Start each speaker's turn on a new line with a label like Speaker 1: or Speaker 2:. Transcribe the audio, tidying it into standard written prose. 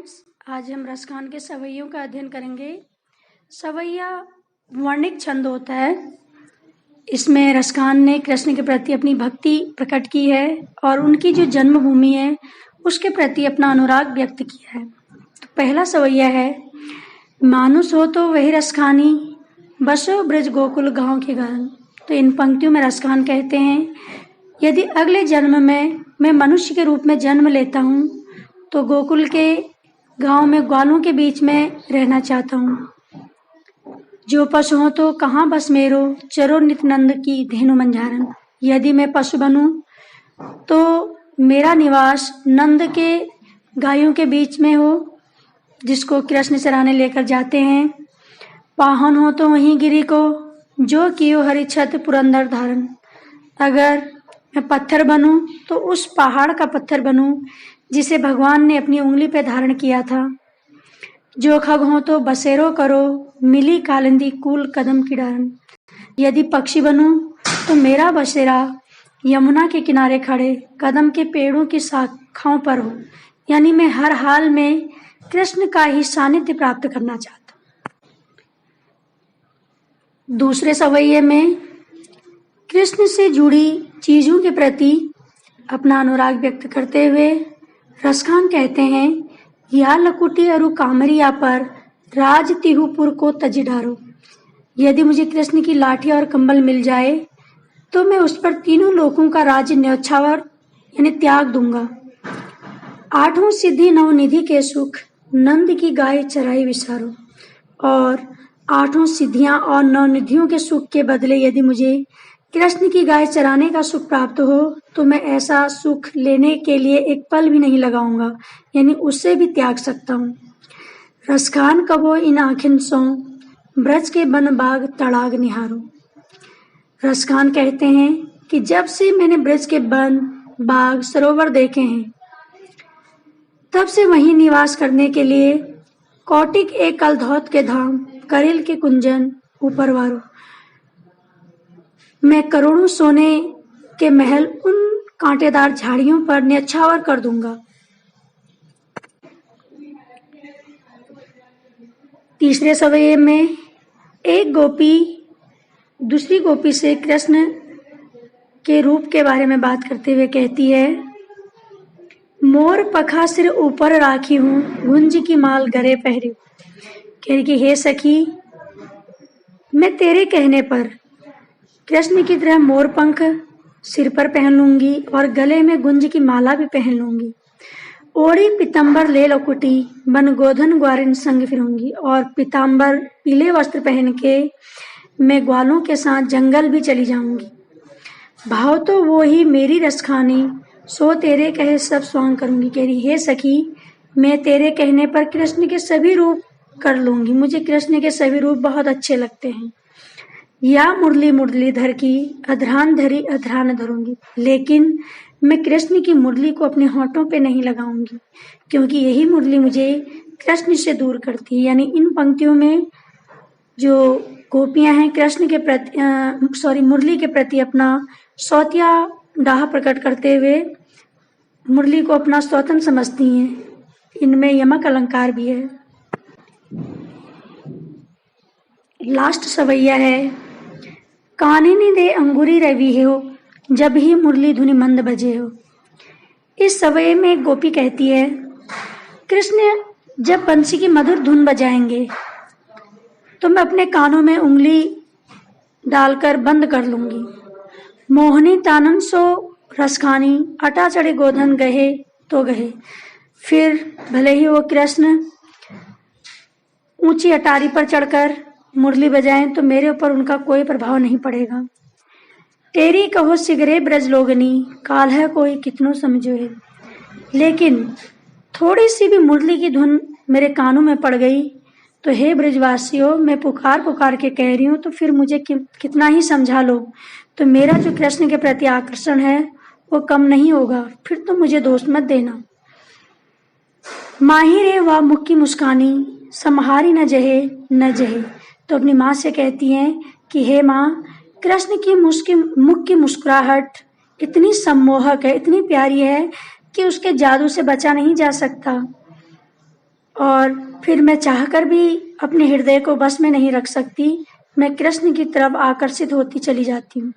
Speaker 1: Friends, आज हम रसखान के सवैयों का अध्ययन करेंगे। सवैया वर्णिक छंद होता है। इसमें रसखान ने कृष्ण के प्रति अपनी भक्ति प्रकट की है और उनकी जो जन्मभूमि है उसके प्रति अपना अनुराग व्यक्त किया है। तो पहला सवैया है, मानुष हो तो वही रसखानी, बसो ब्रज गोकुल गांव के घर। तो इन पंक्तियों में रसखान कहते हैं, यदि अगले जन्म में मैं मनुष्य के रूप में जन्म लेता हूँ तो गोकुल के गांव में ग्वालों के बीच में रहना चाहता हूँ। जो पशु हो तो कहाँ बस मेरो, चरो नित नंद की धेनु मंझारन। यदि मैं पशु बनूं तो मेरा निवास नंद के गायों के बीच में हो, जिसको कृष्ण चराने लेकर जाते हैं। पाहन हो तो वहीं गिरी को, जो कियो हरि छत पुरंदर धारण। अगर मैं पत्थर बनूं तो उस पहाड़ का पत्थर बनूं जिसे भगवान ने अपनी उंगली पे धारण किया था। जो खग हो तो बसेरो करो, मिली कालिंदी कूल कदम की डारन। यदि पक्षी बनूं तो मेरा बसेरा यमुना के किनारे खड़े कदम के पेड़ों की शाखाओं पर हो, यानी मैं हर हाल में कृष्ण का ही सानिध्य प्राप्त करना चाहता हूँ। दूसरे सवैये में कृष्ण से जुड़ी चीजों के प्रति अपना अनुराग व्यक्त करते हुए रसखान कहते हैं, या लकुटी अरु कामरिया पर राज तिहुपुर को तज डारो। यदि मुझे कृष्ण की लाठी और कंबल मिल जाए तो मैं उस पर तीनों लोकों का राज्य न्यौछावर यानी त्याग दूंगा। आठों सिद्धि नवनिधि के सुख नंद की गाय चराई विसारो। और आठों सिद्धियां और नवनिधियों के सुख के बदले यदि मुझे कृष्ण की गाय चराने का सुख प्राप्त हो तो मैं ऐसा सुख लेने के लिए एक पल भी नहीं लगाऊंगा, यानी उससे भी त्याग सकता हूँ। रसखान कबो इन आँखिन सो, ब्रज के बन बाग तड़ाग निहारो। रसखान कहते हैं कि जब से मैंने ब्रज के वन बाग सरोवर देखे हैं तब से वहीं निवास करने के लिए कौटिक एक कलधौत के धाम करेल के कुंजन ऊपर वारो। मैं करोड़ों सोने के महल उन कांटेदार झाड़ियों पर न्यौछावर कर दूंगा। तीसरे सवैये में एक गोपी दूसरी गोपी से कृष्ण के रूप के बारे में बात करते हुए कहती है, मोर पखा सिर ऊपर राखी हूँ, गुंज की माल गरे पहरी। कह रही कि हे सखी, मैं तेरे कहने पर कृष्ण की तरह मोर पंख सिर पर पहन लूंगी और गले में गुंज की माला भी पहन लूंगी। ओढ़ी पीताम्बर ले लकुटी, बन गोधन ग्वारिन संग फिरूंगी। और पीताम्बर पीले वस्त्र पहन के मैं ग्वालों के साथ जंगल भी चली जाऊंगी। भाव तो वो ही मेरी रसखानी, सो तेरे कहे सब स्वांग करूंगी। कह रही, हे सखी, मैं तेरे कहने पर कृष्ण के सभी रूप कर लूंगी। मुझे कृष्ण के सभी रूप बहुत अच्छे लगते हैं। या मुरली मुरलीधर की अधरान धरी अधरान धरूंगी, लेकिन मैं कृष्ण की मुरली को अपने होठों पे नहीं लगाऊंगी, क्योंकि यही मुरली मुझे कृष्ण से दूर करती है। यानी इन पंक्तियों में जो गोपियां हैं कृष्ण के प्रति मुरली के प्रति अपना सौतिया डाह प्रकट करते हुए मुरली को अपना स्वतंत्र समझती हैं। इनमें यमक अलंकार भी है। लास्ट सवैया है, कानिनी दे अंगूरी रवि हो, जब ही मुरली धुनि मंद बजे हो। इस सवैये में एक गोपी कहती है, कृष्ण जब बंसी की मधुर धुन बजाएंगे तो मैं अपने कानों में उंगली डालकर बंद कर लूंगी। मोहनी तानन सो रसखानी, अटा चढ़े गोधन गहे तो गहे। फिर भले ही वो कृष्ण ऊंची अटारी पर चढ़कर मुरली बजाएं तो मेरे ऊपर उनका कोई प्रभाव नहीं पड़ेगा। तेरी कहो सिगरे ब्रज लोगनी, काल है कोई कितनो समझो है। लेकिन थोड़ी सी भी मुरली की धुन मेरे कानों में पड़ गई तो हे ब्रजवासियों, मैं पुकार पुकार के कह रही हूँ, तो फिर मुझे कितना ही समझा लो तो मेरा जो कृष्ण के प्रति आकर्षण है वो कम नहीं होगा। फिर तो मुझे दोष मत देना। माही रे वाह मुख की मुस्कानी, सम्हारी न जहे न जहे। तो अपनी माँ से कहती हैं कि हे माँ, कृष्ण की मुख की मुस्कुराहट इतनी सम्मोहक है, इतनी प्यारी है कि उसके जादू से बचा नहीं जा सकता। और फिर मैं चाहकर भी अपने हृदय को बस में नहीं रख सकती। मैं कृष्ण की तरफ आकर्षित होती चली जाती हूँ।